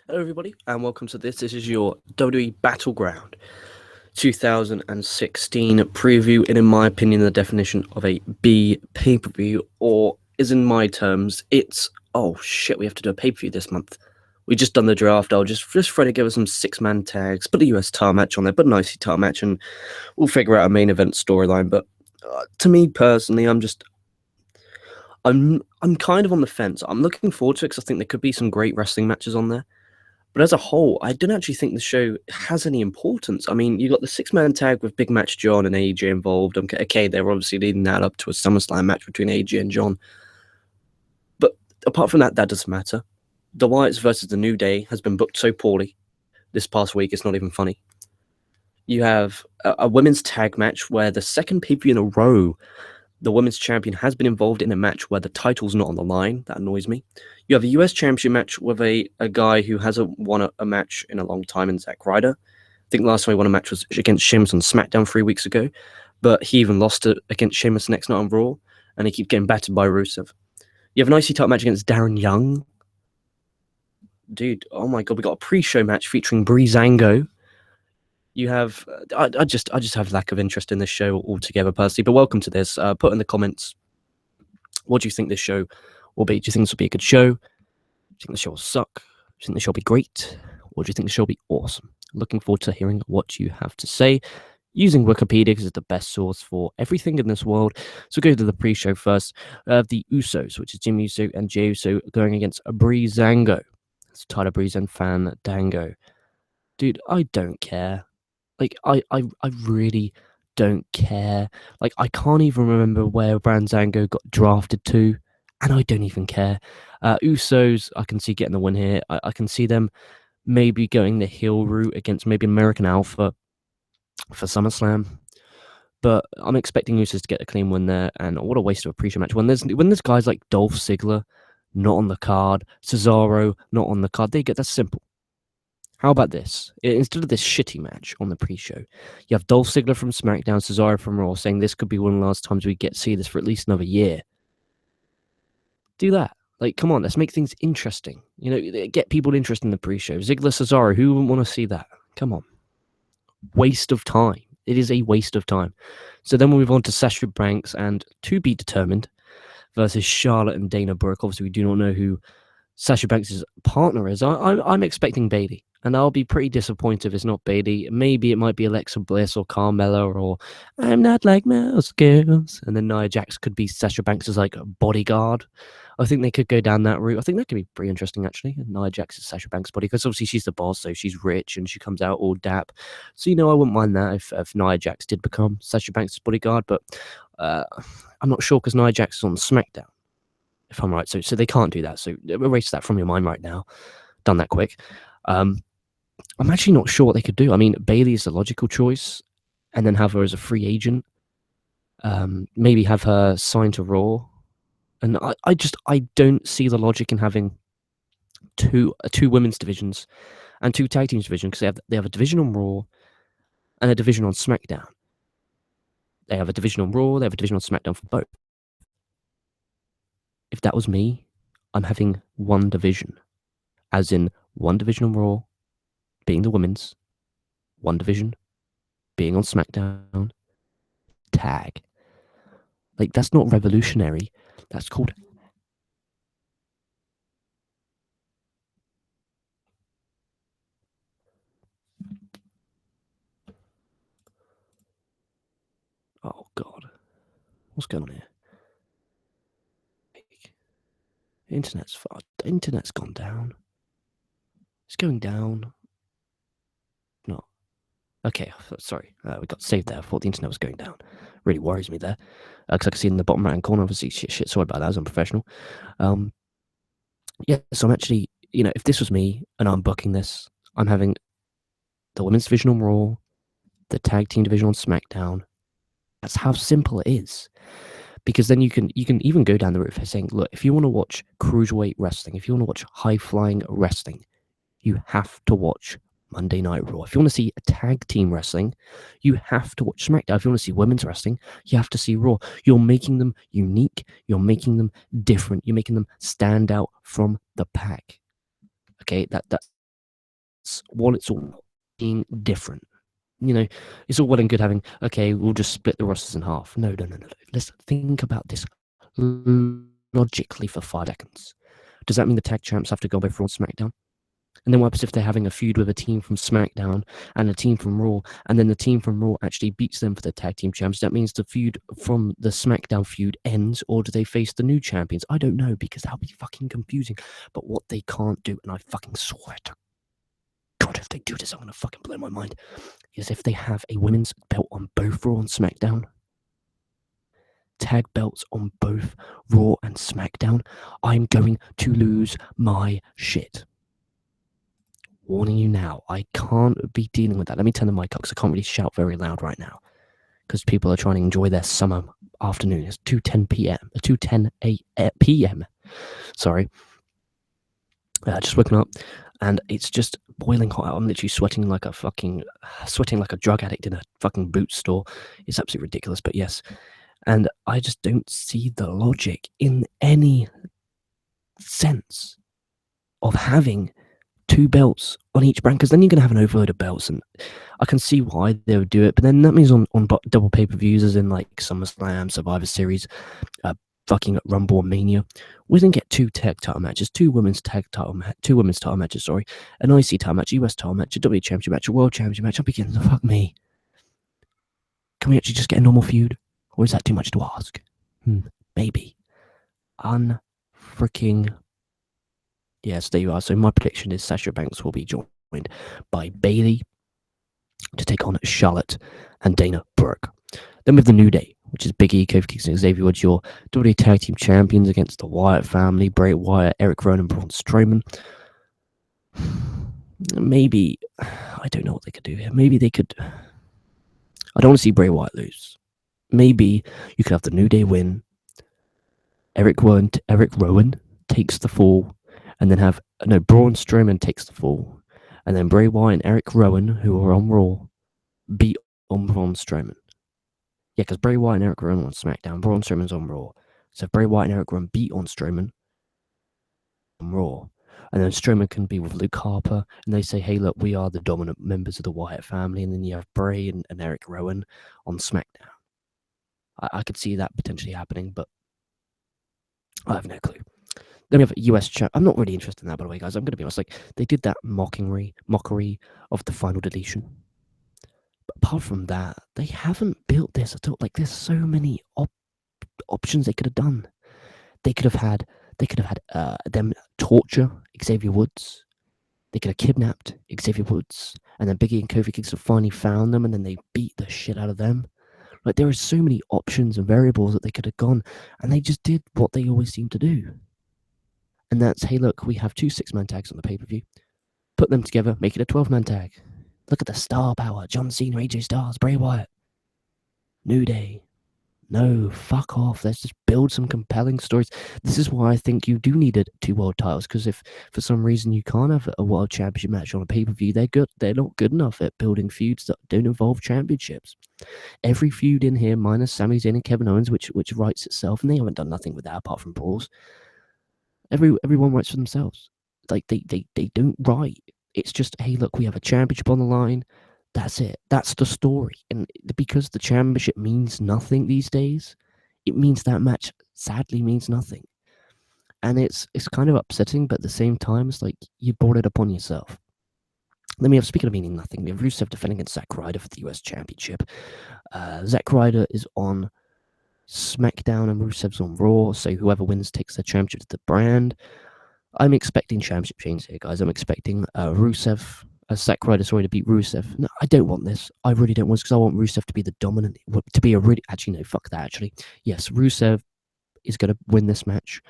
Hello, everybody, and welcome to this. This is your WWE Battleground 2016 preview, and in my opinion, the definition of a B pay-per-view, or is in my terms, it's oh shit, we have to do a pay-per-view this month. We just done the draft. I'll just try to give us some six-man tags, put a US title match on there, put an IC title match, and we'll figure out a main event storyline. But to me personally, I'm kind of on the fence. I'm looking forward to it because I think there could be some great wrestling matches on there. But as a whole, I don't actually think the show has any importance. I mean, you got the six-man tag with Big Match John and AJ involved. Okay, they're obviously leading that up to a SummerSlam match between AJ and John. But apart from that, that doesn't matter. The Wyatts versus the New Day has been booked so poorly this past week, it's not even funny. You have a women's tag match where the second pay-per-view in a row, the women's champion has been involved in a match where the title's not on the line. That annoys me. You have a US Championship match with a guy who hasn't won a match in a long time in Zack Ryder. I think the last time he won a match was against Sheamus on SmackDown 3 weeks ago, but he even lost it against Sheamus next night on Raw, and he keeps getting battered by Rusev. You have an IC title match against Darren Young. Dude, oh my god, we got a pre-show match featuring Breezango. You have, I just have lack of interest in this show altogether, personally. But welcome to this. Put in the comments, what do you think this show will be? Do you think this will be a good show? Do you think the show will suck? Do you think the show will be great? Or do you think the show will be awesome? Looking forward to hearing what you have to say. Using Wikipedia because it's the best source for everything in this world. So go to the pre-show first. The Usos, which is Jimmy Uso and Jey Uso, going against Breezango. It's Tyler Breeze and Fandango. Dude, I don't care. Like, I really don't care. Like, I can't even remember where Breezango got drafted to, and I don't even care. Usos, I can see getting the win here. I can see them maybe going the heel route against maybe American Alpha for SummerSlam. But I'm expecting Usos to get a clean win there, and what a waste of a pre-show match. When there's guys like Dolph Ziggler not on the card, Cesaro not on the card, that's simple. How about this? Instead of this shitty match on the pre-show, you have Dolph Ziggler from SmackDown, Cesaro from Raw, saying this could be one of the last times we get to see this for at least another year. Do that. Like, come on, let's make things interesting. You know, get people interested in the pre-show. Ziggler, Cesaro, who wouldn't want to see that? Come on. Waste of time. It is a waste of time. So then we'll move on to Sasha Banks and To Be Determined versus Charlotte and Dana Brooke. Obviously, we do not know who Sasha Banks' partner is. I'm expecting Bayley, and I'll be pretty disappointed if it's not Bayley. Maybe it might be Alexa Bliss or Carmella, or I'm not like most girls. And then Nia Jax could be Sasha Banks' like bodyguard. I think they could go down that route. I think that could be pretty interesting, actually. Nia Jax is Sasha Banks' body, because obviously she's the boss, so she's rich and she comes out all dap. So, you know, I wouldn't mind that if Nia Jax did become Sasha Banks' bodyguard, but I'm not sure because Nia Jax is on SmackDown, if I'm right. So they can't do that. So erase that from your mind right now. Done that quick. I'm actually not sure what they could do. I mean, Bayley is the logical choice, and then have her as a free agent. Maybe have her signed to Raw. And I don't see the logic in having two women's divisions and two tag teams divisions, because they have a division on Raw and a division on SmackDown. They have a division on Raw, they have a division on SmackDown for both. If that was me, I'm having one division, as in one division on Raw being the women's, one division being on SmackDown, tag. Like, that's not revolutionary. That's called... Oh, God. What's going on here? The internet's gone down. It's going down. No. Okay, sorry. We got saved there. I thought the internet was going down. Really worries me there. Because I can see in the bottom right-hand corner, obviously, shit, sorry about that. I was unprofessional. Yeah, so I'm actually, you know, if this was me and I'm booking this, I'm having the women's division on Raw, the tag team division on SmackDown. That's how simple it is. Because then you can even go down the route of saying, look, if you want to watch cruiserweight wrestling, if you want to watch high-flying wrestling, you have to watch Monday Night Raw. If you want to see a tag team wrestling, you have to watch SmackDown. If you want to see women's wrestling, you have to see Raw. You're making them unique. You're making them different. You're making them stand out from the pack. Okay, what it's all about, being different. You know, it's all well and good having, okay, we'll just split the rosters in half. No. Let's think about this logically for 5 seconds. Does that mean the tag champs have to go both Raw and SmackDown? And then what happens if they're having a feud with a team from SmackDown and a team from Raw, and then the team from Raw actually beats them for the tag team champs? That means the feud from the SmackDown feud ends, or do they face the new champions? I don't know, because that'll be fucking confusing. But what they can't do, and I fucking swear to God, if they do this, I'm going to fucking blow my mind, is if they have a women's belt on both Raw and SmackDown, tag belts on both Raw and SmackDown, I'm going to lose my shit. Warning you now, I can't be dealing with that. Let me turn the mic up because I can't really shout very loud right now because people are trying to enjoy their summer afternoon. It's 2:10 p.m. 2:10 p.m. Sorry. Just waking up and it's just boiling hot. I'm literally sweating like a drug addict in a fucking boot store. It's absolutely ridiculous, but yes. And I just don't see the logic in any sense of having 2 belts on each brand, because then you're going to have an overload of belts, and I can see why they would do it, but then that means on double pay-per-views, as in like SummerSlam, Survivor Series, fucking Rumble and Mania, we then get 2 tag title matches, 2 women's title matches, an IC title match, US title match, a WWE Championship match, a World Championship match. I'm beginning to fuck me. Can we actually just get a normal feud, or is that too much to ask? Maybe. Unfreaking. Yes, there you are. So my prediction is Sasha Banks will be joined by Bayley to take on Charlotte and Dana Brooke. Then we have the New Day, which is Big E, Kofi Kingston, and Xavier Woods, your WWE Tag Team Champions, against the Wyatt Family, Bray Wyatt, Eric Rowan, and Braun Strowman. Maybe, I don't know what they could do here. Maybe they could. I don't want to see Bray Wyatt lose. Maybe you could have the New Day win. Eric Rowan takes the fall. And then Braun Strowman takes the fall. And then Bray Wyatt and Eric Rowan, who are on Raw, beat on Braun Strowman. Yeah, because Bray Wyatt and Eric Rowan are on SmackDown. Braun Strowman's on Raw. So if Bray Wyatt and Eric Rowan beat on Strowman on Raw, and then Strowman can be with Luke Harper, and they say, hey, look, we are the dominant members of the Wyatt family, and then you have Bray and Eric Rowan on SmackDown. I could see that potentially happening, but I have no clue. Then we have a US champ. I'm not really interested in that, by the way, guys. I'm going to be honest. Like, they did that mockery of the final deletion. But apart from that, they haven't built this at all. Like, there's so many options they could have done. They could have had them torture Xavier Woods. They could have kidnapped Xavier Woods, and then Biggie and Kofi Kingston finally found them, and then they beat the shit out of them. Like, there are so many options and variables that they could have gone, and they just did what they always seem to do. And that's, hey, look, we have 2 6-man tags on the pay-per-view. Put them together, make it a 12-man tag. Look at the star power. John Cena, AJ Styles, Bray Wyatt. New Day. No, fuck off. Let's just build some compelling stories. This is why I think you do need 2 world titles, because if for some reason you can't have a world championship match on a pay-per-view, they're not good enough at building feuds that don't involve championships. Every feud in here, minus Sami Zayn and Kevin Owens, which writes itself, and they haven't done nothing with that apart from brawls. Everyone writes for themselves. Like, they don't write. It's just, hey, look, we have a championship on the line. That's it. That's the story. And because the championship means nothing these days, it means that match sadly means nothing. And it's kind of upsetting, but at the same time, it's like you brought it upon yourself. Then we have, speaking of meaning nothing, we have Rusev defending against Zack Ryder for the US Championship. Zack Ryder is on SmackDown and Rusev's on Raw, so whoever wins takes the championship to the brand. I'm expecting championship change here, guys. I'm expecting Rusev, Zack Ryder, to beat Rusev. No, I don't want this. I really don't want this, because I want Rusev to be the dominant, to be a really, actually, no, fuck that, actually. Yes, Rusev is going to win this match.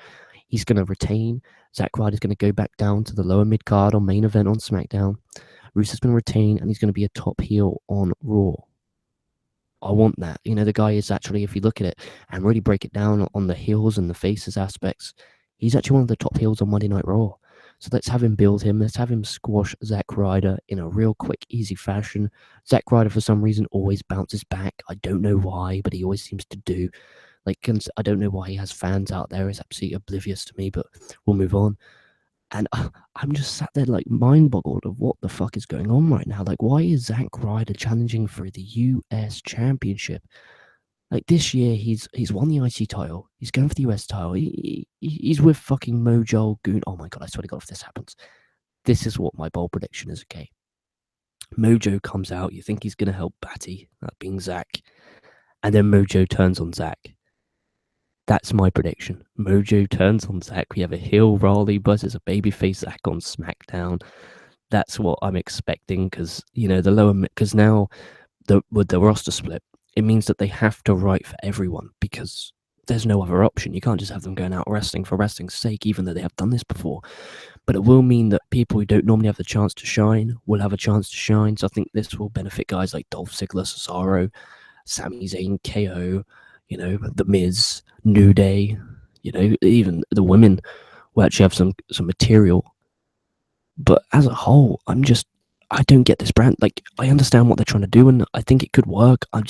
He's going to retain. Zack Ryder's going to go back down to the lower mid-card on main event on SmackDown. Rusev's going to retain, and he's going to be a top heel on Raw. I want that. You know, the guy is actually, if you look at it and really break it down on the heels and the faces aspects, he's actually one of the top heels on Monday Night Raw. So let's have him build him. Let's have him squash Zack Ryder in a real quick, easy fashion. Zack Ryder, for some reason, always bounces back. I don't know why, but he always seems to do. Like, I don't know why he has fans out there. It's absolutely oblivious to me, but we'll move on. And I'm just sat there like mind boggled of what the fuck is going on right now. Like, why is Zack Ryder challenging for the US Championship? Like this year, he's won the IC title. He's going for the US title. He's with fucking Mojo Goon. Oh my god! I swear to God, if this happens, this is what my bold prediction is. Okay, Mojo comes out. You think he's gonna help Batty, that being Zack, and then Mojo turns on Zack. That's my prediction. Mojo turns on Zack. We have a heel Raleigh versus a babyface Zack on SmackDown. That's what I'm expecting because because now with the roster split, it means that they have to write for everyone because there's no other option. You can't just have them going out wrestling for wrestling's sake, even though they have done this before. But it will mean that people who don't normally have the chance to shine will have a chance to shine. So I think this will benefit guys like Dolph Ziggler, Cesaro, Sami Zayn, KO, The Miz, New Day, even the women will actually have some material. But as a whole, I don't get this brand. Like, I understand what they're trying to do, and I think it could work. I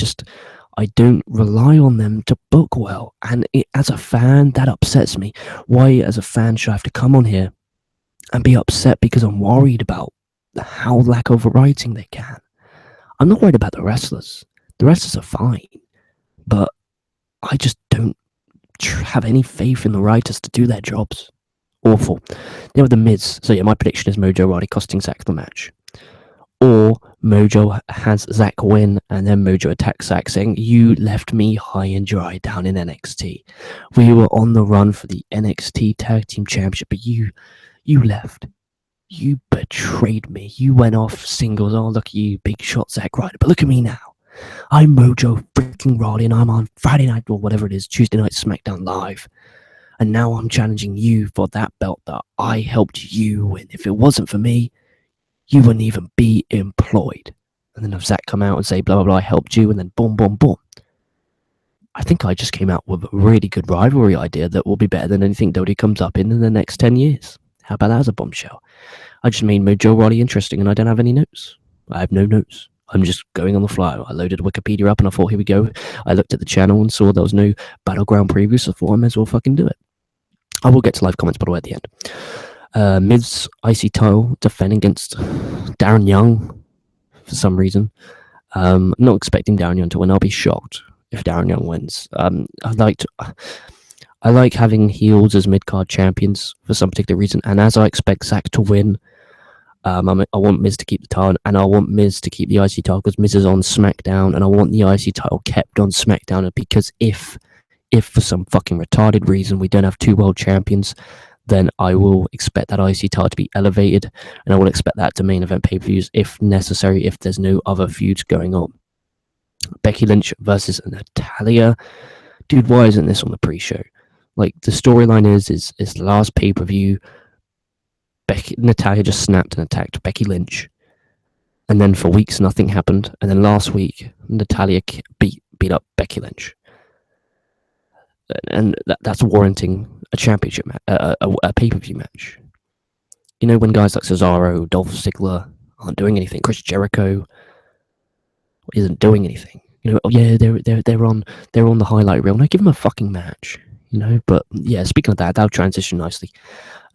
don't rely on them to book well. And as a fan, that upsets me. Why, as a fan, should I have to come on here and be upset because I'm worried about how lack of writing they can? I'm not worried about the wrestlers. The wrestlers are fine. But I just don't have any faith in the writers to do their jobs. Awful. They were the Miz. So yeah, my prediction is Mojo Rawley costing Zack the match. Or Mojo has Zack win, and then Mojo attacks Zack, saying, "You left me high and dry down in NXT. We were on the run for the NXT Tag Team Championship, but you left. You betrayed me. You went off singles. Oh, look at you, big shot Zack Ryder. But look at me now. I'm Mojo freaking Rawley, and I'm on Friday night or whatever it is, Tuesday night SmackDown Live. And now I'm challenging you for that belt that I helped you win. If it wasn't for me, you wouldn't even be employed." And then have Zack come out and say, blah, blah, blah, I helped you, and then boom, boom, boom. I think I just came out with a really good rivalry idea that will be better than anything WWE comes up in the next 10 years. How about that as a bombshell? I just made Mojo Rawley interesting, and I don't have any notes. I have no notes. I'm just going on the fly. I loaded Wikipedia up, and I thought, here we go. I looked at the channel and saw there was no Battleground preview, so I thought I may as well fucking do it. I will get to live comments, by the way, at the end. Miz IC title defending against Darren Young for some reason. I'm not expecting Darren Young to win. I'll be shocked if Darren Young wins. I like having heels as mid-card champions for some particular reason, and as I expect Zack to win, I want Miz to keep the title, and I want Miz to keep the IC title because Miz is on SmackDown, and I want the IC title kept on SmackDown because if for some fucking retarded reason we don't have two world champions, then I will expect that IC title to be elevated, and I will expect that to main event pay-per-views if necessary, if there's no other feuds going on. Becky Lynch versus Natalya. Dude, why isn't this on the pre-show? Like, the storyline is the last pay-per-view, Natalya just snapped and attacked Becky Lynch, and then for weeks nothing happened, and then last week Natalya beat up Becky Lynch. And that's warranting a championship match, a pay-per-view match. When guys like Cesaro, Dolph Ziggler aren't doing anything, Chris Jericho isn't doing anything. They're on the highlight reel. No, give them a fucking match. But yeah, speaking of that, that'll transition nicely.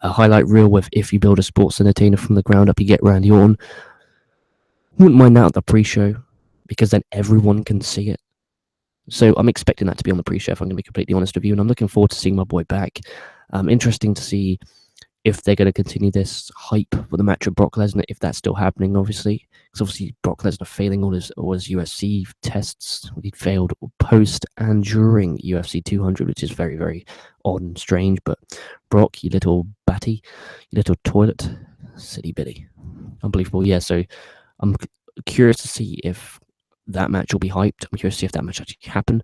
A highlight reel with if you build a sports entertainer from the ground up, you get Randy Orton. Wouldn't mind that at the pre-show because then everyone can see it. So I'm expecting that to be on the pre-show, if I'm going to be completely honest with you, and I'm looking forward to seeing my boy back. Interesting to see if they're going to continue this hype with the match of Brock Lesnar, if that's still happening, obviously. Because obviously Brock Lesnar failing all his UFC tests. He failed post and during UFC 200, which is very, very odd and strange. But Brock, you little batty, you little toilet, city bitty. Unbelievable. Yeah, so I'm curious to see if that match will be hyped. I'm curious to see if that match actually happened,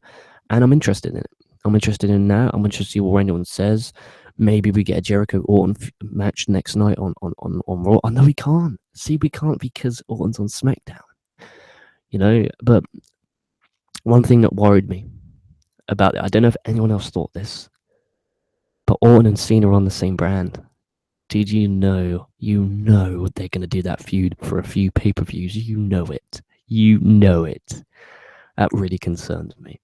and I'm interested in it. I'm interested in that. I'm interested to see what anyone says. Maybe we get a Jericho Orton match next night on Raw. Oh no, we can't. See, we can't because Orton's on SmackDown. But one thing that worried me about it, I don't know if anyone else thought this, but Orton and Cena are on the same brand. Did you know? They're going to do that feud for a few pay-per-views. You know it. That really concerns me.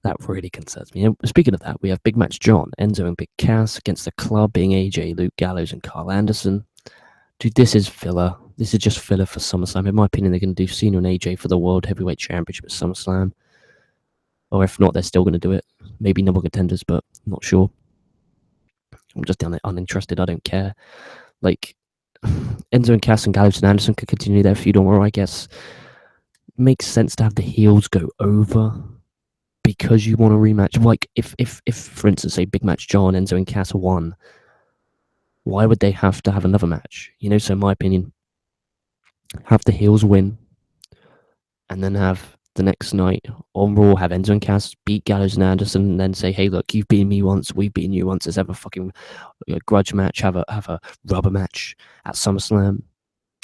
That really concerns me. And speaking of that, we have Big Match John, Enzo and Big Cass against the club being AJ, Luke Gallows, and Carl Anderson. Dude, this is filler. This is just filler for SummerSlam. In my opinion, they're going to do Cena and AJ for the World Heavyweight Championship at SummerSlam. Or if not, they're still going to do it. Maybe number contenders, but I'm not sure. I'm just uninterested. I don't care. Like, Enzo and Cass and Gallows and Anderson could continue their feud on Raw, I guess. Makes sense to have the heels go over because you want a rematch. Like, if for instance, say Big Match John, Enzo and Cass won, why would they have to have another match? You know, so in my opinion, have the heels win and then have the next night on Raw, have Enzo and Cass beat Gallows and Anderson, and then say, hey, look, you've beaten me once, we've beaten you once. Let's have a fucking grudge match, have a rubber match at SummerSlam.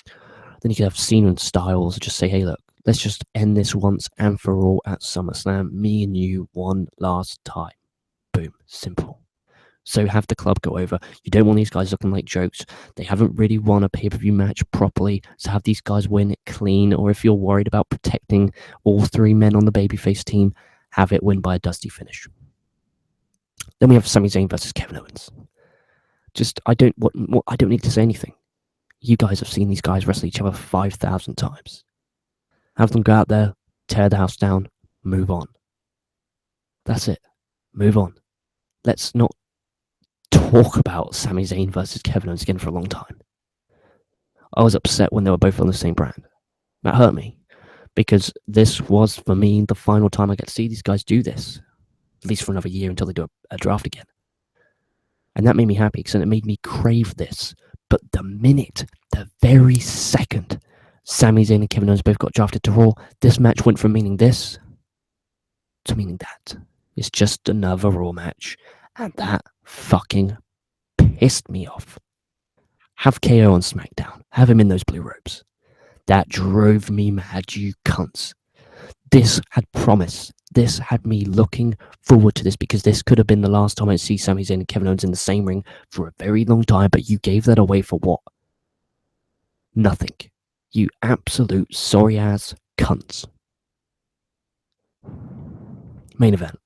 Then you could have Cena and Styles just say, hey, look, let's just end this once and for all at SummerSlam. Me and you one last time. Boom. Simple. So have the club go over. You don't want these guys looking like jokes. They haven't really won a pay-per-view match properly. So have these guys win it clean. Or if you're worried about protecting all three men on the babyface team, have it win by a dusty finish. Then we have Sami Zayn versus Kevin Owens. I don't need to say anything. You guys have seen these guys wrestle each other 5,000 times. Have them go out there, tear the house down, move on. That's it. Move on. Let's not talk about Sami Zayn versus Kevin Owens again for a long time. I was upset when they were both on the same brand. That hurt me because this was, for me, the final time I get to see these guys do this, at least for another year until they do a draft again. And that made me happy because it made me crave this. But the very second Sami Zayn and Kevin Owens both got drafted to Raw, this match went from meaning this to meaning that. It's just another Raw match. And that fucking pissed me off. Have KO on SmackDown. Have him in those blue robes. That drove me mad, you cunts. This had promise. This had me looking forward to this because this could have been the last time I'd see Sami Zayn and Kevin Owens in the same ring for a very long time, but you gave that away for what? Nothing. You absolute sorry-ass cunts. Main event.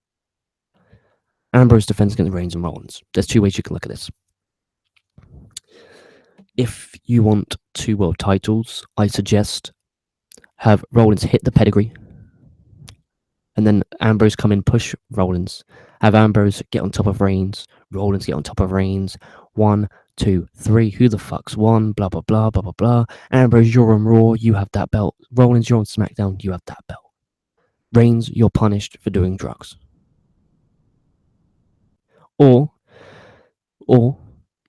Ambrose defends against Reigns and Rollins. There's two ways you can look at this. If you want 2 world titles, I suggest have Rollins hit the pedigree, and then Ambrose come in, push Rollins. Have Ambrose get on top of Reigns, Rollins get on top of Reigns. 1, 2, 3. Who the fuck's won? Blah, blah, blah, blah, blah, blah. Ambrose, you're on Raw, you have that belt. Rollins, you're on SmackDown, you have that belt. Reigns, you're punished for doing drugs. Or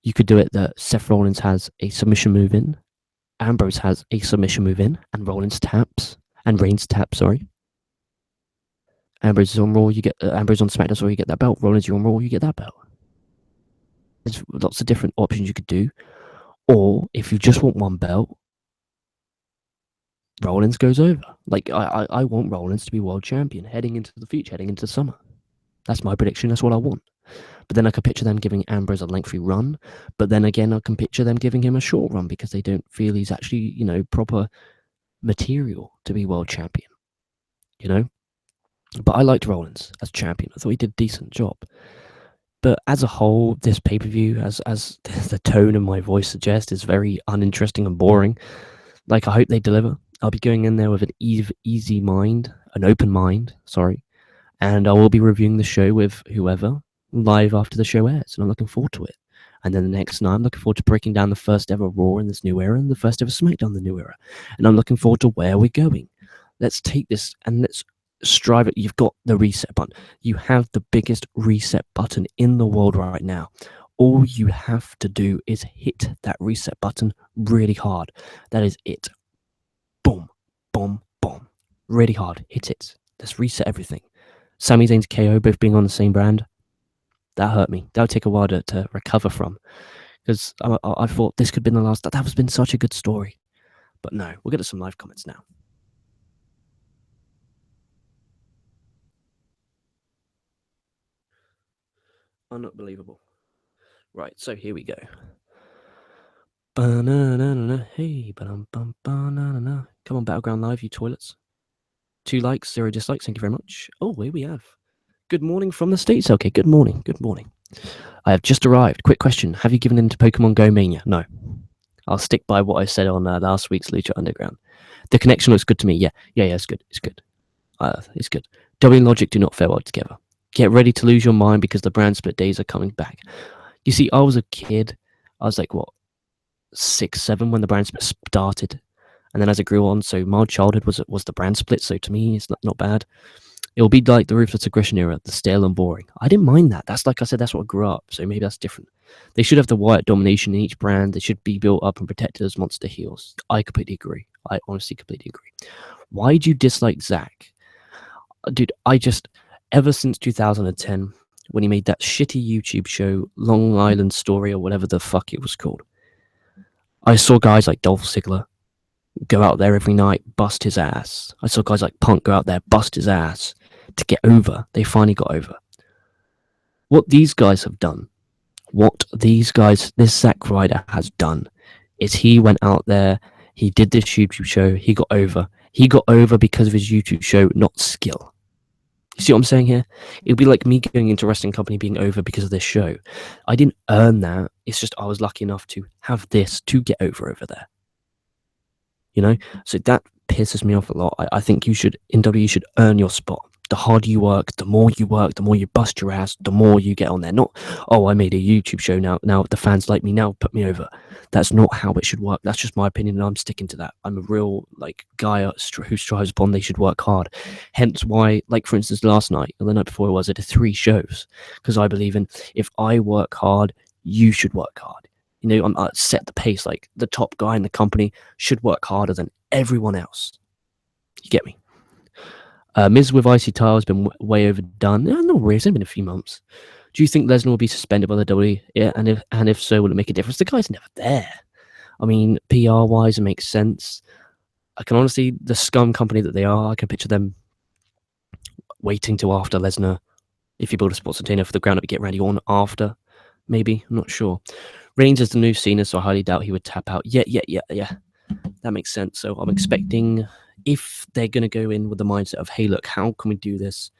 you could do it that Seth Rollins has a submission move in, Ambrose has a submission move in, and Reigns taps, sorry. Ambrose is on Raw, you get Ambrose on SmackDown, so you get that belt. Rollins, you're on Raw, you get that belt. There's lots of different options you could do. Or if you just want one belt, Rollins goes over. Like I want Rollins to be world champion heading into the future, heading into summer. That's my prediction. That's what I want. But then I can picture them giving Ambrose a lengthy run. But then again, I can picture them giving him a short run because they don't feel he's actually, proper material to be world champion. But I liked Rollins as champion. I thought he did a decent job. But as a whole, this pay-per-view, as the tone of my voice suggests, is very uninteresting and boring. Like, I hope they deliver. I'll be going in there with an easy mind, an open mind, sorry. And I will be reviewing the show with whoever live after the show airs, and I'm looking forward to it. And then the next night, I'm looking forward to breaking down the first ever Raw in this new era and the first ever SmackDown in the new era. And I'm looking forward to where we're going. Let's take this and let's strive it. You've got the reset button. You have the biggest reset button in the world right now. All you have to do is hit that reset button really hard. That is it. Boom, boom, boom. Really hard. Hit it. Let's reset everything. Sami Zayn's KO both being on the same brand. That hurt me. That would take a while to recover from. Because I thought this could have been the last. That has been such a good story. But no, we'll get to some live comments now. Unbelievable. Right, so here we go. Hey, come on, Battleground Live, you toilets. 2 likes, 0 dislikes, thank you very much. Oh, here we have Good morning from the States. Okay, good morning. Good morning. I have just arrived. Quick question. Have you given in to Pokemon Go Mania? No. I'll stick by what I said on last week's Lucha Underground. The connection looks good to me. Yeah, it's good. It's good. It's good. W and Logic do not fare well together. Get ready to lose your mind because the brand split days are coming back. You see, I was a kid. I was like, what, 6, 7 when the brand split started. And then as it grew on, so my childhood was the brand split. So to me, it's not bad. It'll be like the Ruthless Aggression era, the stale and boring. I didn't mind that. That's like I said, that's what I grew up. So maybe that's different. They should have the Wyatt domination in each brand. They should be built up and protected as monster heels. I completely agree. I honestly completely agree. Why do you dislike Zach? Dude, ever since 2010, when he made that shitty YouTube show, Long Island Story, or whatever the fuck it was called, I saw guys like Dolph Ziggler go out there every night, bust his ass. I saw guys like Punk go out there, bust his ass to get over. They finally got over. What these guys have done, this Zack Ryder has done, is he went out there, he did this YouTube show, he got over. He got over because of his YouTube show, not skill. You see what I'm saying here? It would be like me going into a wrestling company being over because of this show. I didn't earn that. It's just I was lucky enough to have this to get over there. You know? So that pisses me off a lot. I think you should earn your spot. The harder you work, the more you bust your ass, the more you get on there. Not, oh, I made a YouTube show now the fans like me, now put me over. That's not how it should work. That's just my opinion, and I'm sticking to that. I'm a real guy who strives upon they should work hard. Hence why, for instance, last night, or the night before I did 3 shows, because I believe in, if I work hard, you should work hard. You know, I set the pace. The top guy in the company should work harder than everyone else. You get me? Miz with Icy Tile has been way overdone. No, not really. It's only been a few months. Do you think Lesnar will be suspended by the WWE? Yeah, and if so, will it make a difference? The guy's never there. I mean, PR-wise, it makes sense. I can honestly, the scum company that they are, I can picture them waiting till after Lesnar. If you build a sports container for the ground up, you get Randy on after. Maybe. I'm not sure. Reigns is the new Cena, so I highly doubt he would tap out. Yeah. That makes sense. So I'm expecting, if they're going to go in with the mindset of, hey, look, how can we do this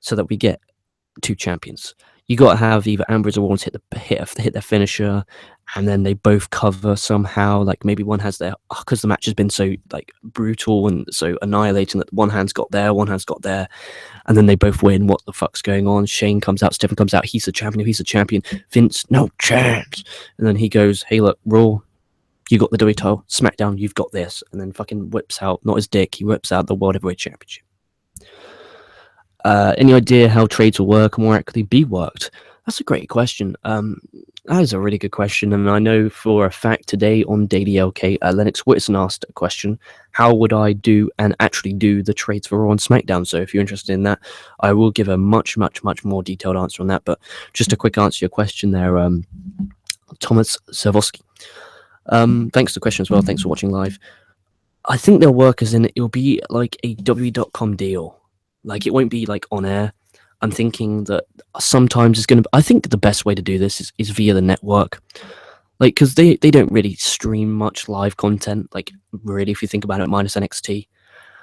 so that we get 2 champions? You got to have either Ambrose or Rollins hit their finisher, and then they both cover somehow. Maybe one has their, because the match has been so brutal and so annihilating that one hand's got there, and then they both win. What the fuck's going on? Shane comes out, Stephen comes out. He's the champion. Vince, no chance. And then he goes, hey, look, Raw, you got the WWE title. SmackDown, you've got this. And then fucking whips out, not his dick, he whips out the World Heavyweight Championship. Any idea how trades will work or more accurately be worked? That's a great question. That is a really good question. And I know for a fact today on Daily LK, Lennox Whitson asked a question. How would I do the trades for Raw and SmackDown? So if you're interested in that, I will give a much, much, much more detailed answer on that. But just a quick answer to your question there, Thomas Servosky. Thanks for the question as well. Thanks for watching live. I think they'll work as in it'll be like a W.com deal. It won't be on air. I'm thinking that sometimes it's going to... I think the best way to do this is via the network. Because they don't really stream much live content. Really, if you think about it, minus NXT.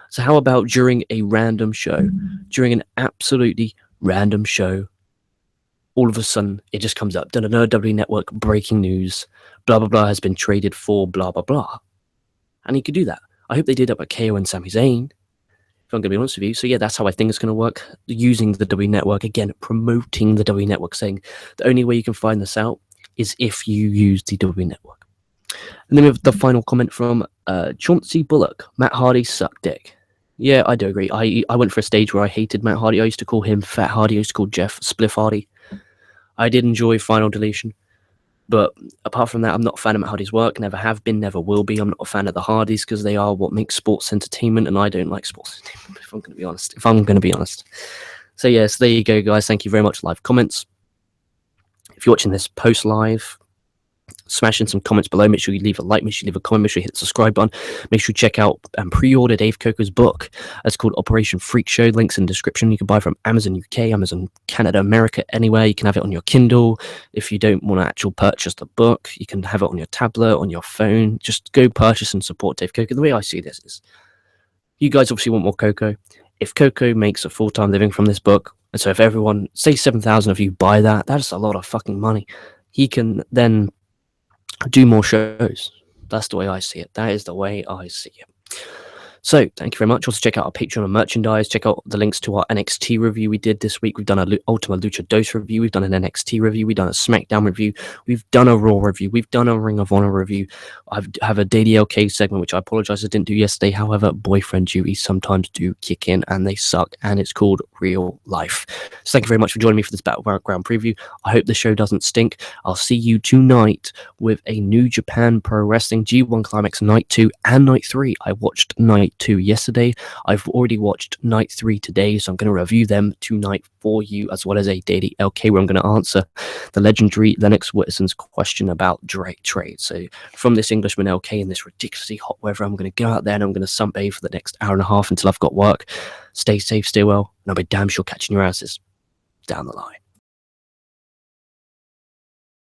So how about during a random show, during an absolutely random show, all of a sudden it just comes up, WWE Network breaking news, blah, blah, blah, has been traded for blah, blah, blah. And he could do that. I hope they did that with KO and Sami Zayn, if I'm going to be honest with you. So yeah, that's how I think it's going to work. Using the WWE Network, again, promoting the WWE Network, saying the only way you can find this out is if you use the WWE Network. And then we have the final comment from Chauncey Bullock. Matt Hardy sucked dick. Yeah, I do agree. I went for a stage where I hated Matt Hardy. I used to call him Fat Hardy. I used to call Jeff Spliff Hardy. I did enjoy Final Deletion. But apart from that, I'm not a fan of Matt Hardy's work. Never have been, never will be. I'm not a fan of the Hardys because they are what makes sports entertainment, and I don't like sports entertainment, if I'm going to be honest. So yes, there you go, guys. Thank you very much. Live comments. If you're watching this post live, smash in some comments below. Make sure you leave a like, make sure you leave a comment, make sure you hit the subscribe button. Make sure you check out and pre-order Dave Koco's book. It's called Operation FreakShow. Links in the description. You can buy from Amazon UK, Amazon Canada, America, anywhere. You can have it on your Kindle. If you don't want to actually purchase the book, you can have it on your tablet, on your phone. Just go purchase and support Dave Koco. The way I see this is, you guys obviously want more Koco. if Koco makes a full-time living from this book, and so if everyone, say 7,000 of you buy that, that's a lot of fucking money. He can then do more shows. That's the way I see it. That is the way I see it. So thank you very much. Also check out our Patreon and merchandise. Check out the links to our NXT review we did this week. We've done a Ultima Lucha Dos review. We've done an NXT review. We've done a SmackDown review. We've done a Raw review. We've done a Ring of Honor review. I have a Daily LK segment, which I apologize I didn't do yesterday. However, boyfriend duties sometimes do kick in and they suck, and it's called real life. So thank you very much for joining me for this Battleground preview. I hope the show doesn't stink. I'll see you tonight with a New Japan Pro Wrestling G1 Climax Night 2 and Night 3. I watched Night 2 yesterday. I've already watched Night 3 today, so I'm going to review them tonight for you, as well as a Daily LK where I'm going to answer the legendary Lennox Whitterson's question about Drake trade. So from this Englishman LK in this ridiculously hot weather, I'm going to go out there and I'm going to sunbathe for the next hour and a half until I've got work. Stay safe, stay well, and I'll be damn sure catching your asses down the line.